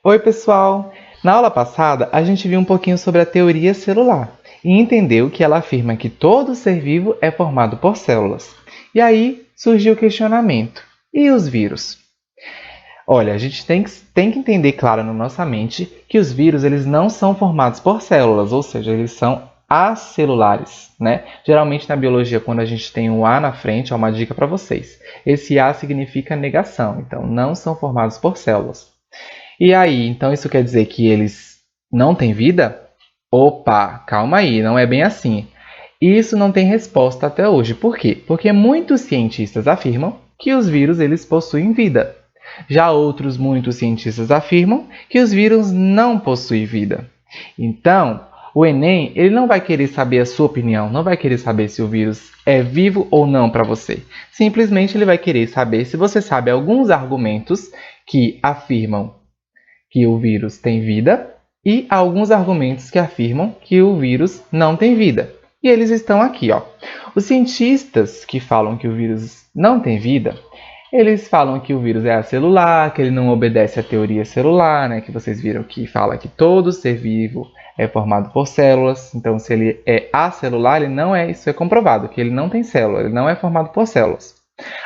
Oi, pessoal! Na aula passada, a gente viu um pouquinho sobre a teoria celular e entendeu que ela afirma que todo ser vivo é formado por células. E aí surgiu o questionamento: e os vírus? Olha, a gente tem que entender claro na nossa mente que os vírus eles não são formados por células, ou seja, eles são acelulares, né? Geralmente na biologia, quando a gente tem um A na frente, é uma dica para vocês. Esse A significa negação, então não são formados por células. E aí, então isso quer dizer que eles não têm vida? Opa, calma aí, não é bem assim. Isso não tem resposta até hoje. Por quê? Porque muitos cientistas afirmam que os vírus eles possuem vida. Já outros muitos cientistas afirmam que os vírus não possuem vida. Então, o Enem ele não vai querer saber a sua opinião, não vai querer saber se o vírus é vivo ou não para você. Simplesmente ele vai querer saber se você sabe alguns argumentos que afirmam que o vírus tem vida e alguns argumentos que afirmam que o vírus não tem vida. E eles estão aqui, ó. Os cientistas que falam que o vírus não tem vida, eles falam que o vírus é acelular, que ele não obedece à teoria celular, né? Que vocês viram que fala que todo ser vivo é formado por células. Então, se ele é acelular, ele não é, isso é comprovado, que ele não tem célula, ele não é formado por células.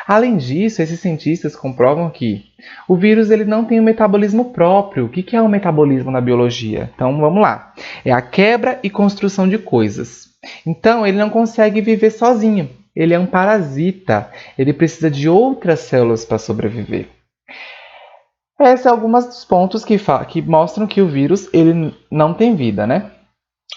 Além disso, esses cientistas comprovam que o vírus ele não tem um metabolismo próprio. O que é o metabolismo na biologia? Então, vamos lá. É a quebra e construção de coisas. Então, ele não consegue viver sozinho. Ele é um parasita. Ele precisa de outras células para sobreviver. Esses são alguns dos pontos que mostram que o vírus ele não tem vida, né?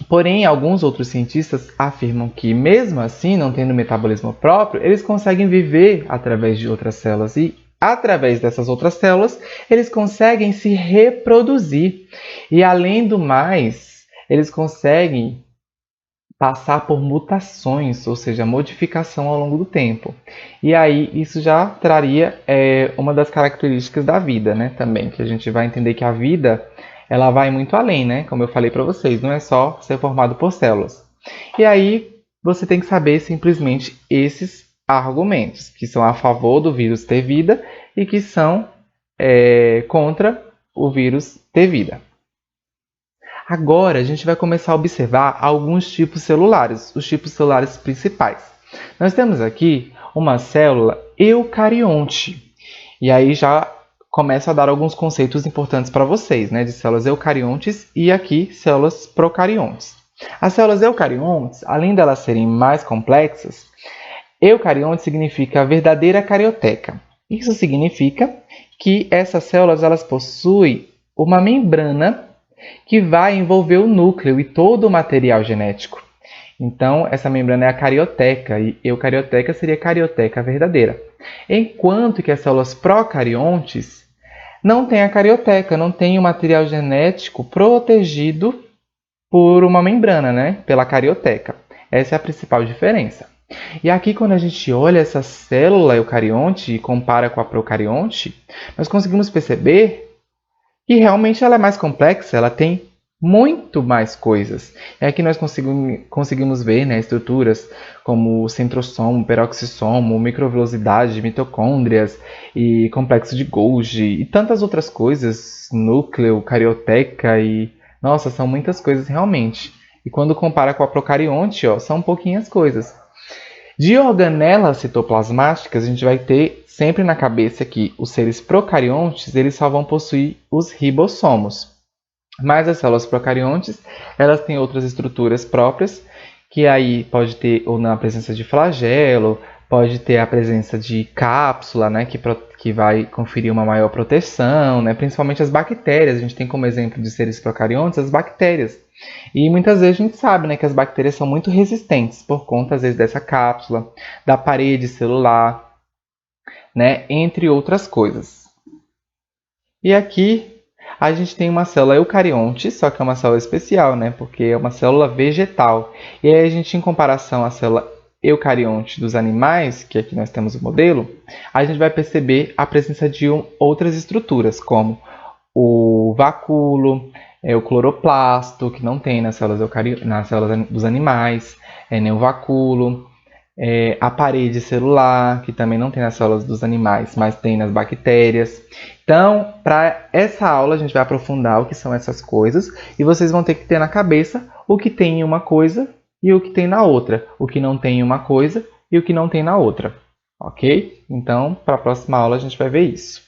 Porém, alguns outros cientistas afirmam que, mesmo assim, não tendo metabolismo próprio, eles conseguem viver através de outras células e, através dessas outras células, eles conseguem se reproduzir. E, além do mais, eles conseguem passar por mutações, ou seja, modificação ao longo do tempo. E aí, isso já traria uma das características da vida, né? Também, que a gente vai entender que a vida ela vai muito além, né? Como eu falei para vocês, não é só ser formado por células. E aí você tem que saber simplesmente esses argumentos, que são a favor do vírus ter vida e que são contra o vírus ter vida. Agora a gente vai começar a observar alguns tipos celulares, os tipos celulares principais. Nós temos aqui uma célula eucarionte. E aí já começo a dar alguns conceitos importantes para vocês, né, de células eucariontes e aqui células procariontes. As células eucariontes, além delas serem mais complexas, eucarionte significa verdadeira carioteca. Isso significa que essas células elas possuem uma membrana que vai envolver o núcleo e todo o material genético. Então, essa membrana é a carioteca, e eucarioteca seria carioteca verdadeira. Enquanto que as células procariontes não têm a carioteca, não tem o material genético protegido por uma membrana, né? Pela carioteca. Essa é a principal diferença. E aqui, quando a gente olha essa célula eucarionte e compara com a procarionte, nós conseguimos perceber que realmente ela é mais complexa, ela tem muito mais coisas. E aqui nós conseguimos ver, né, estruturas como centrosomo, peroxissomo, microvelocidade, mitocôndrias e complexo de Golgi e tantas outras coisas, núcleo, carioteca e... Nossa, são muitas coisas realmente. E quando compara com a procarionte, ó, são pouquinhas coisas. De organelas citoplasmáticas, a gente vai ter sempre na cabeça que os seres procariontes eles só vão possuir os ribossomos. Mas as células procariontes, elas têm outras estruturas próprias, que aí pode ter ou na presença de flagelo, pode ter a presença de cápsula, né, que vai conferir uma maior proteção, né, principalmente as bactérias. A gente tem como exemplo de seres procariontes as bactérias. E muitas vezes a gente sabe, né, que as bactérias são muito resistentes por conta, às vezes, dessa cápsula, da parede celular, né, entre outras coisas. E aqui a gente tem uma célula eucarionte, só que é uma célula especial, né, porque é uma célula vegetal. E aí a gente, em comparação à célula eucarionte dos animais, que aqui nós temos o modelo, a gente vai perceber a presença de outras estruturas, como o vacúolo, o cloroplasto, que não tem nas células dos animais, nem o vacúolo, a parede celular, que também não tem nas células dos animais, mas tem nas bactérias. Então, para essa aula, a gente vai aprofundar o que são essas coisas e vocês vão ter que ter na cabeça o que tem em uma coisa e o que tem na outra, o que não tem em uma coisa e o que não tem na outra, ok? Então, para a próxima aula, a gente vai ver isso.